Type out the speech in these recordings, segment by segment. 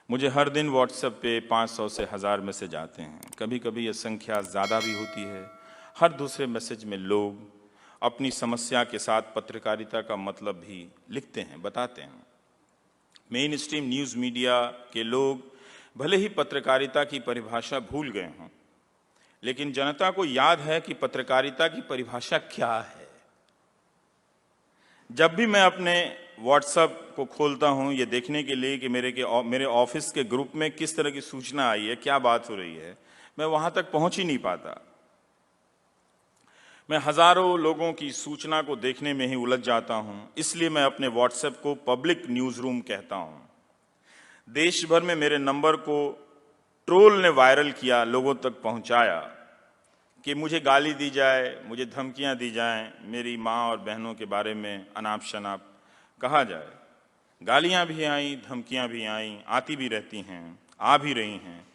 मुझे हर दिन व्हाट्सएप पे 500 से 1000 मैसेज आते हैं। कभी कभी ये संख्या ज़्यादा भी होती है। हर दूसरे मैसेज में लोग अपनी समस्या के साथ पत्रकारिता का मतलब भी लिखते हैं, बताते हैं। मेन स्ट्रीम न्यूज़ मीडिया के लोग भले ही पत्रकारिता की परिभाषा भूल गए हों, लेकिन जनता को याद है कि पत्रकारिता की परिभाषा क्या है। जब भी मैं अपने व्हाट्सएप को खोलता हूं ये देखने के लिए कि मेरे ऑफिस के ग्रुप में किस तरह की सूचना आई है, क्या बात हो रही है, मैं वहां तक पहुंच ही नहीं पाता। मैं हजारों लोगों की सूचना को देखने में ही उलझ जाता हूं। इसलिए मैं अपने व्हाट्सएप को पब्लिक न्यूज रूम कहता हूं। देश भर में मेरे नंबर को ट्रोल ने वायरल किया, लोगों तक पहुंचाया कि मुझे गाली दी जाए, मुझे धमकियां दी जाएं, मेरी माँ और बहनों के बारे में अनाप शनाप कहा जाए। गालियां भी आईं, धमकियां भी आईं, आती भी रहती हैं, आ भी रही हैं,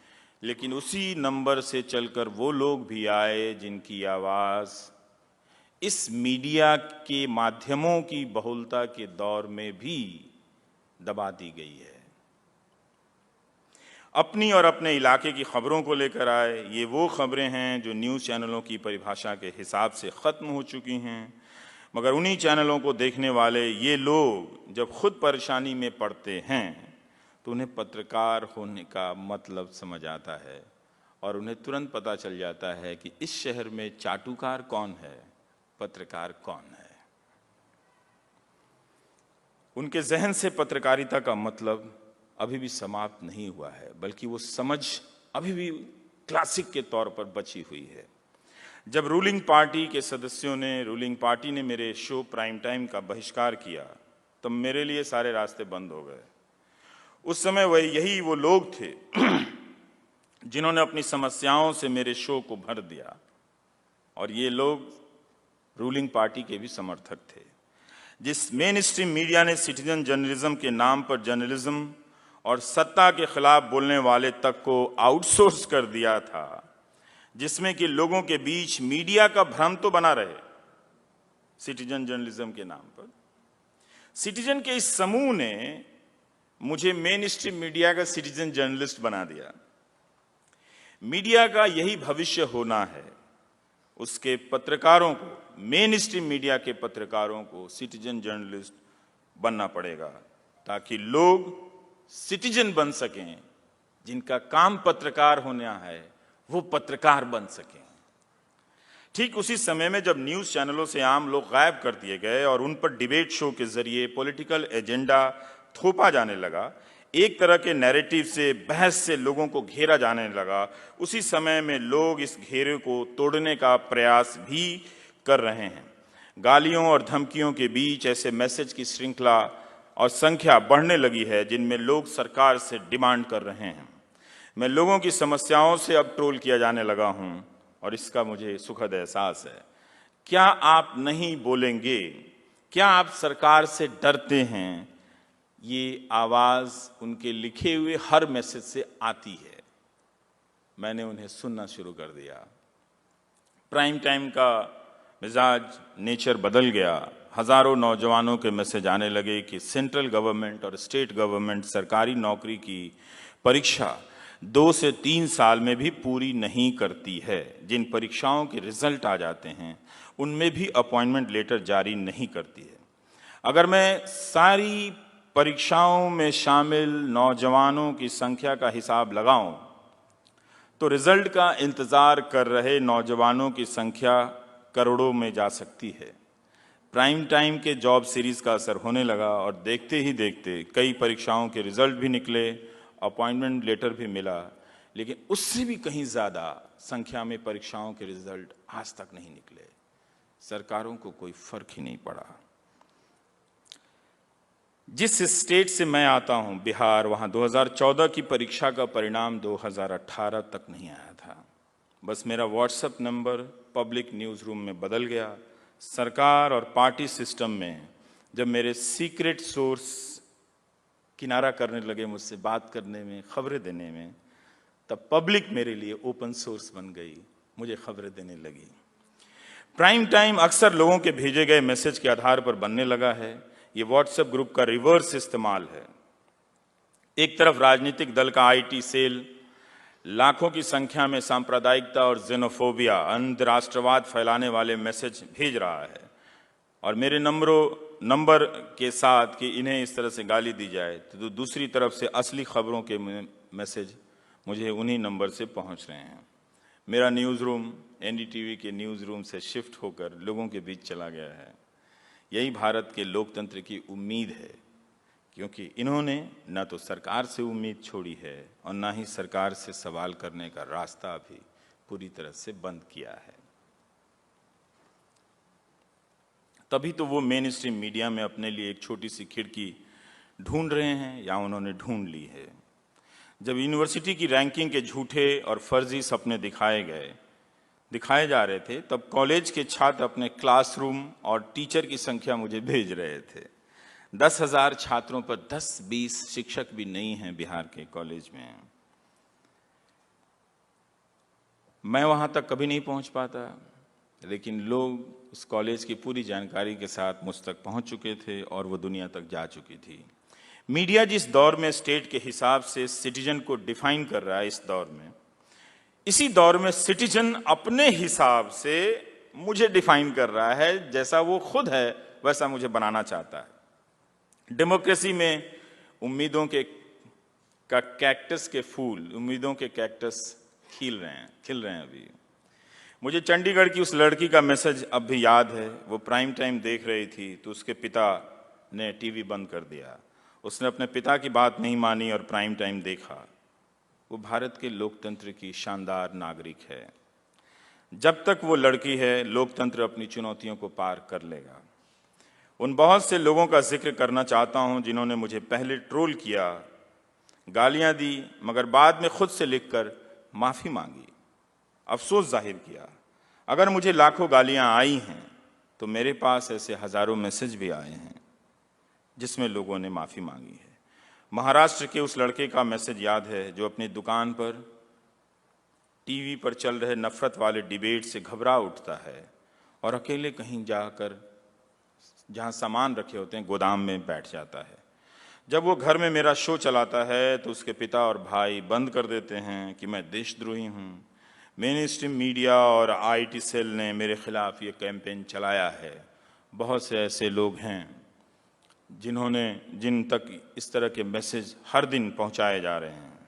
लेकिन उसी नंबर से चलकर वो लोग भी आए जिनकी आवाज़ इस मीडिया के माध्यमों की बहुलता के दौर में भी दबा दी गई है। अपनी और अपने इलाके की खबरों को लेकर आए। ये वो खबरें हैं जो न्यूज़ चैनलों की परिभाषा के हिसाब से ख़त्म हो चुकी हैं, मगर उन्हीं चैनलों को देखने वाले ये लोग जब खुद परेशानी में पड़ते हैं तो उन्हें पत्रकार होने का मतलब समझ आता है और उन्हें तुरंत पता चल जाता है कि इस शहर में चाटुकार कौन है, पत्रकार कौन है। उनके जहन से पत्रकारिता का मतलब अभी भी समाप्त नहीं हुआ है, बल्कि वो समझ अभी भी क्लासिक के तौर पर बची हुई है। जब रूलिंग पार्टी ने मेरे शो प्राइम टाइम का बहिष्कार किया तब मेरे लिए सारे रास्ते बंद हो गए। उस समय यही वो लोग थे जिन्होंने अपनी समस्याओं से मेरे शो को भर दिया, और ये लोग रूलिंग पार्टी के भी समर्थक थे। जिस मेन स्ट्रीम मीडिया ने सिटीजन जर्नलिज्म के नाम पर जर्नलिज्म और सत्ता के खिलाफ बोलने वाले तक को आउटसोर्स कर दिया था, जिसमें कि लोगों के बीच मीडिया का भ्रम तो बना रहे सिटीजन जर्नलिज्म के नाम पर, सिटीजन के इस समूह ने मुझे मेन स्ट्रीम मीडिया का सिटीजन जर्नलिस्ट बना दिया। मीडिया का यही भविष्य होना है। उसके पत्रकारों को, मेन स्ट्रीम मीडिया के पत्रकारों को सिटीजन जर्नलिस्ट बनना पड़ेगा ताकि लोग सिटीजन बन सकें। जिनका काम पत्रकार होना है वो पत्रकार बन सकें। ठीक उसी समय में जब न्यूज़ चैनलों से आम लोग गायब कर दिए गए और उन पर डिबेट शो के जरिए पॉलिटिकल एजेंडा थोपा जाने लगा, एक तरह के नैरेटिव से, बहस से लोगों को घेरा जाने लगा, उसी समय में लोग इस घेरे को तोड़ने का प्रयास भी कर रहे हैं। गालियों और धमकियों के बीच ऐसे मैसेज की श्रृंखला और संख्या बढ़ने लगी है जिनमें लोग सरकार से डिमांड कर रहे हैं। मैं लोगों की समस्याओं से अब ट्रोल किया जाने लगा हूं और इसका मुझे सुखद एहसास है। क्या आप नहीं बोलेंगे? क्या आप सरकार से डरते हैं? ये आवाज़ उनके लिखे हुए हर मैसेज से आती है। मैंने उन्हें सुनना शुरू कर दिया। प्राइम टाइम का मिजाज, नेचर बदल गया। हजारों नौजवानों के मैसेज आने लगे कि सेंट्रल गवर्नमेंट और स्टेट गवर्नमेंट सरकारी नौकरी की परीक्षा 2 से 3 साल में भी पूरी नहीं करती है। जिन परीक्षाओं के रिजल्ट आ जाते हैं उनमें भी अपॉइंटमेंट लेटर जारी नहीं करती है। अगर मैं सारी परीक्षाओं में शामिल नौजवानों की संख्या का हिसाब लगाऊं तो रिजल्ट का इंतज़ार कर रहे नौजवानों की संख्या करोड़ों में जा सकती है। प्राइम टाइम के जॉब सीरीज़ का असर होने लगा और देखते ही देखते कई परीक्षाओं के रिजल्ट भी निकले, अपॉइंटमेंट लेटर भी मिला, लेकिन उससे भी कहीं ज़्यादा संख्या में परीक्षाओं के रिजल्ट आज तक नहीं निकले। सरकारों को कोई फर्क ही नहीं पड़ा। जिस स्टेट से मैं आता हूं, बिहार, वहां 2014 की परीक्षा का परिणाम 2018 तक नहीं आया था। बस मेरा WhatsApp number public news room में बदल गया। सरकार और पार्टी सिस्टम में जब मेरे सीक्रेट सोर्स किनारा करने लगे मुझसे बात करने में, खबरें देने में, तब पब्लिक मेरे लिए ओपन सोर्स बन गई, मुझे खबरें देने लगी। प्राइम टाइम अक्सर लोगों के भेजे गए मैसेज के आधार पर बनने लगा है। ये व्हाट्सएप ग्रुप का रिवर्स इस्तेमाल है। एक तरफ राजनीतिक दल का आईटी सेल लाखों की संख्या में सांप्रदायिकता और जेनोफोबिया, अंतर्राष्ट्रवाद फैलाने वाले मैसेज भेज रहा है, और मेरे नंबर के साथ कि इन्हें इस तरह से गाली दी जाए, तो दूसरी तरफ से असली खबरों के मैसेज मुझे उन्हीं नंबर से पहुंच रहे हैं। मेरा न्यूज़ रूम एनडीटीवी के न्यूज़ रूम से शिफ्ट होकर लोगों के बीच चला गया है। यही भारत के लोकतंत्र की उम्मीद है, क्योंकि इन्होंने न तो सरकार से उम्मीद छोड़ी है और न ही सरकार से सवाल करने का रास्ता भी पूरी तरह से बंद किया है। तभी तो वो मेन स्ट्रीम मीडिया में अपने लिए एक छोटी सी खिड़की ढूंढ रहे हैं, या उन्होंने ढूंढ ली है। जब यूनिवर्सिटी की रैंकिंग के झूठे और फर्जी सपने दिखाए जा रहे थे, तब कॉलेज के छात्र अपने क्लासरूम और टीचर की संख्या मुझे भेज रहे थे। 10,000 छात्रों पर 10-20 शिक्षक भी नहीं हैं बिहार के कॉलेज में। मैं वहां तक कभी नहीं पहुंच पाता, लेकिन लोग उस कॉलेज की पूरी जानकारी के साथ मुझ तक पहुंच चुके थे और वो दुनिया तक जा चुकी थी। मीडिया जिस दौर में स्टेट के हिसाब से सिटीजन को डिफाइन कर रहा है, इसी दौर में सिटीजन अपने हिसाब से मुझे डिफाइन कर रहा है। जैसा वो खुद है वैसा मुझे बनाना चाहता है। डेमोक्रेसी में उम्मीदों के कैक्टस के फूल, उम्मीदों के कैक्टस खिल रहे हैं अभी। मुझे चंडीगढ़ की उस लड़की का मैसेज अब भी याद है। वो प्राइम टाइम देख रही थी तो उसके पिता ने टीवी बंद कर दिया। उसने अपने पिता की बात नहीं मानी और प्राइम टाइम देखा। वो भारत के लोकतंत्र की शानदार नागरिक है। जब तक वो लड़की है, लोकतंत्र अपनी चुनौतियों को पार कर लेगा। उन बहुत से लोगों का जिक्र करना चाहता हूं जिन्होंने मुझे पहले ट्रोल किया, गालियां दी, मगर बाद में खुद से लिखकर माफी मांगी, अफसोस जाहिर किया। अगर मुझे लाखों गालियां आई हैं तो मेरे पास ऐसे हजारों मैसेज भी आए हैं जिसमें लोगों ने माफी मांगी है। महाराष्ट्र के उस लड़के का मैसेज याद है जो अपनी दुकान पर टीवी पर चल रहे नफरत वाले डिबेट से घबरा उठता है और अकेले कहीं जाकर, जहां सामान रखे होते हैं, गोदाम में बैठ जाता है। जब वो घर में मेरा शो चलाता है तो उसके पिता और भाई बंद कर देते हैं कि मैं देशद्रोही हूं। मेन स्ट्रीम मीडिया और आईटी सेल ने मेरे खिलाफ ये कैंपेन चलाया है। बहुत से ऐसे लोग हैं जिन तक इस तरह के मैसेज हर दिन पहुंचाए जा रहे हैं।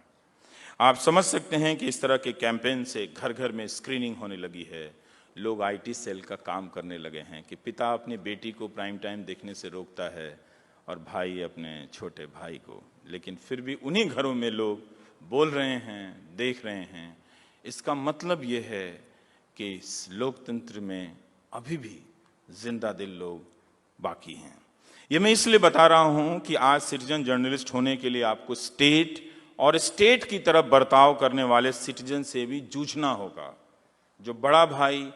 आप समझ सकते हैं कि इस तरह के कैंपेन से घर घर में स्क्रीनिंग होने लगी है। लोग आईटी सेल का काम करने लगे हैं कि पिता अपनी बेटी को प्राइम टाइम देखने से रोकता है और भाई अपने छोटे भाई को, लेकिन फिर भी उन्हीं घरों में लोग बोल रहे हैं, देख रहे हैं। इसका मतलब ये है कि इस लोकतंत्र में अभी भी जिंदा दिल लोग बाकी हैं। ये मैं इसलिए बता रहा हूं कि आज सिटीजन जर्नलिस्ट होने के लिए आपको स्टेट की तरफ बर्ताव करने वाले सिटीजन से भी जूझना होगा। जो बड़ा भाई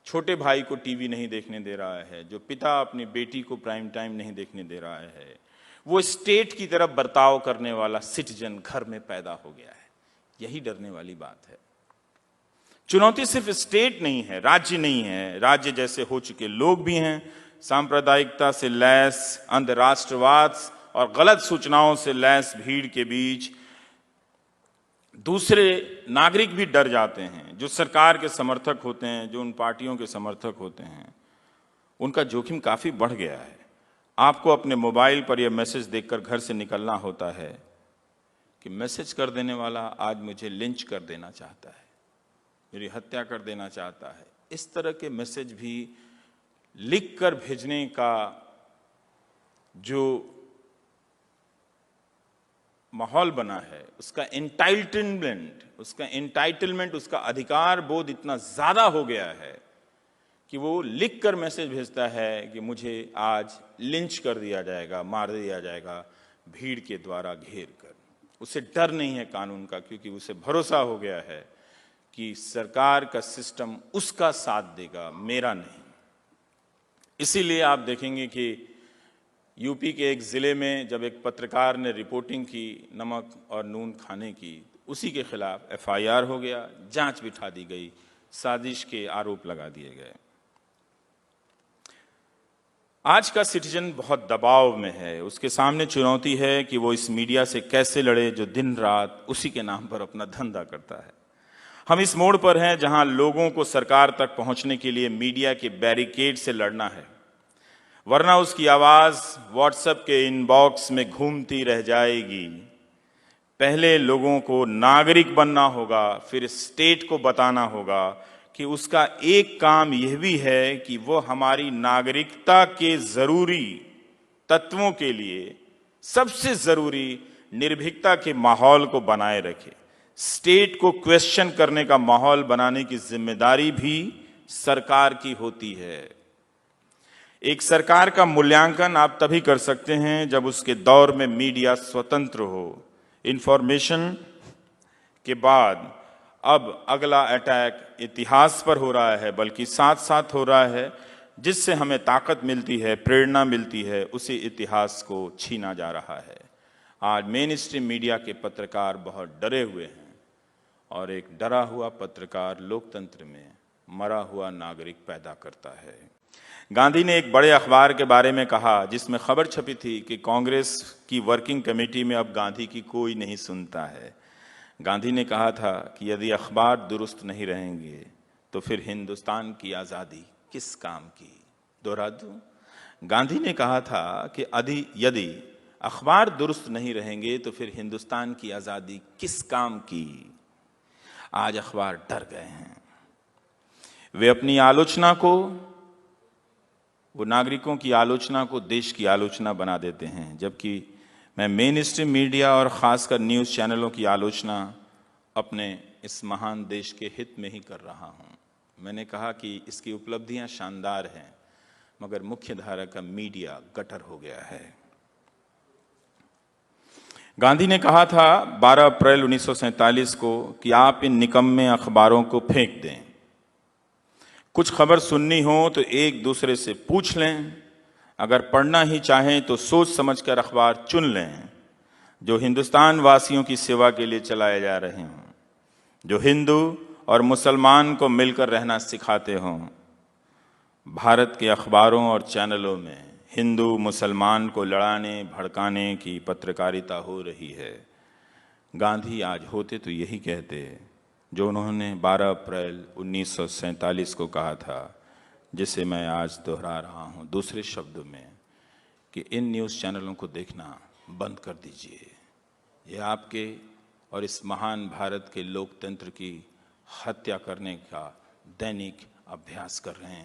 छोटे भाई को टीवी नहीं देखने दे रहा है, जो पिता अपनी बेटी को प्राइम टाइम नहीं देखने दे रहा है, वो स्टेट की तरफ बर्ताव करने वाला सिटीजन घर में पैदा हो गया है। यही डरने वाली बात है। चुनौती सिर्फ स्टेट नहीं है, राज्य नहीं है। राज्य जैसे हो चुके लोग भी हैं। सांप्रदायिकता से लैस, अंतर्राष्ट्रवाद और गलत सूचनाओं से लैस भीड़ के बीच दूसरे नागरिक भी डर जाते हैं। जो सरकार के समर्थक होते हैं, जो उन पार्टियों के समर्थक होते हैं, उनका जोखिम काफी बढ़ गया है। आपको अपने मोबाइल पर यह मैसेज देखकर घर से निकलना होता है कि मैसेज कर देने वाला आज मुझे लिंच कर देना चाहता है, मेरी हत्या कर देना चाहता है। इस तरह के मैसेज भी लिख कर भेजने का जो माहौल बना है, उसका एंटाइटलमेंट, उसका अधिकार बोध इतना ज्यादा हो गया है कि वो लिख कर मैसेज भेजता है कि मुझे आज लिंच कर दिया जाएगा, मार दिया जाएगा भीड़ के द्वारा घेर कर। उसे डर नहीं है कानून का, क्योंकि उसे भरोसा हो गया है कि सरकार का सिस्टम उसका साथ देगा, मेरा नहीं। इसीलिए आप देखेंगे कि यूपी के एक जिले में जब एक पत्रकार ने रिपोर्टिंग की नमक और नून खाने की, उसी के खिलाफ एफआईआर हो गया, जांच बिठा दी गई, साजिश के आरोप लगा दिए गए। आज का सिटीजन बहुत दबाव में है। उसके सामने चुनौती है कि वो इस मीडिया से कैसे लड़े जो दिन रात उसी के नाम पर अपना धंधा करता है। हम इस मोड़ पर हैं जहां लोगों को सरकार तक पहुंचने के लिए मीडिया के बैरिकेड से लड़ना है, वरना उसकी आवाज व्हाट्सएप के इनबॉक्स में घूमती रह जाएगी। पहले लोगों को नागरिक बनना होगा, फिर स्टेट को बताना होगा कि उसका एक काम यह भी है कि वो हमारी नागरिकता के जरूरी तत्वों के लिए सबसे जरूरी निर्भीकता के माहौल को बनाए रखे। स्टेट को क्वेश्चन करने का माहौल बनाने की जिम्मेदारी भी सरकार की होती है। एक सरकार का मूल्यांकन आप तभी कर सकते हैं जब उसके दौर में मीडिया स्वतंत्र हो। इंफॉर्मेशन के बाद अब अगला अटैक इतिहास पर हो रहा है, बल्कि साथ साथ हो रहा है। जिससे हमें ताकत मिलती है, प्रेरणा मिलती है, उसी इतिहास को छीना जा रहा है। आज मेन स्ट्रीम मीडिया के पत्रकार बहुत डरे हुए हैं, और एक डरा हुआ पत्रकार लोकतंत्र में मरा हुआ नागरिक पैदा करता है। गांधी ने एक बड़े अखबार के बारे में कहा जिसमें खबर छपी थी कि कांग्रेस की वर्किंग कमेटी में अब गांधी की कोई नहीं सुनता है। गांधी ने कहा था कि यदि अखबार दुरुस्त नहीं रहेंगे तो फिर हिंदुस्तान की आज़ादी किस काम की। दोहरा दूं, गांधी ने कहा था कि यदि अखबार दुरुस्त नहीं रहेंगे तो फिर हिंदुस्तान की आज़ादी किस काम की। आज अखबार डर गए हैं। वे अपनी आलोचना को, वो नागरिकों की आलोचना को देश की आलोचना बना देते हैं, जबकि मैं मेन स्ट्रीम मीडिया और ख़ासकर न्यूज़ चैनलों की आलोचना अपने इस महान देश के हित में ही कर रहा हूँ। मैंने कहा कि इसकी उपलब्धियाँ शानदार हैं, मगर मुख्य धारा का मीडिया गटर हो गया है। गांधी ने कहा था 12 अप्रैल 1947 को कि आप इन निकम्मे अखबारों को फेंक दें। कुछ खबर सुननी हो तो एक दूसरे से पूछ लें। अगर पढ़ना ही चाहें तो सोच समझकर अखबार चुन लें जो हिंदुस्तान वासियों की सेवा के लिए चलाए जा रहे हों, जो हिंदू और मुसलमान को मिलकर रहना सिखाते हों। भारत के अखबारों और चैनलों में हिंदू मुसलमान को लड़ाने भड़काने की पत्रकारिता हो रही है। गांधी आज होते तो यही कहते जो उन्होंने 12 अप्रैल 1947 को कहा था, जिसे मैं आज दोहरा रहा हूँ दूसरे शब्दों में, कि इन न्यूज़ चैनलों को देखना बंद कर दीजिए। ये आपके और इस महान भारत के लोकतंत्र की हत्या करने का दैनिक अभ्यास कर रहे हैं।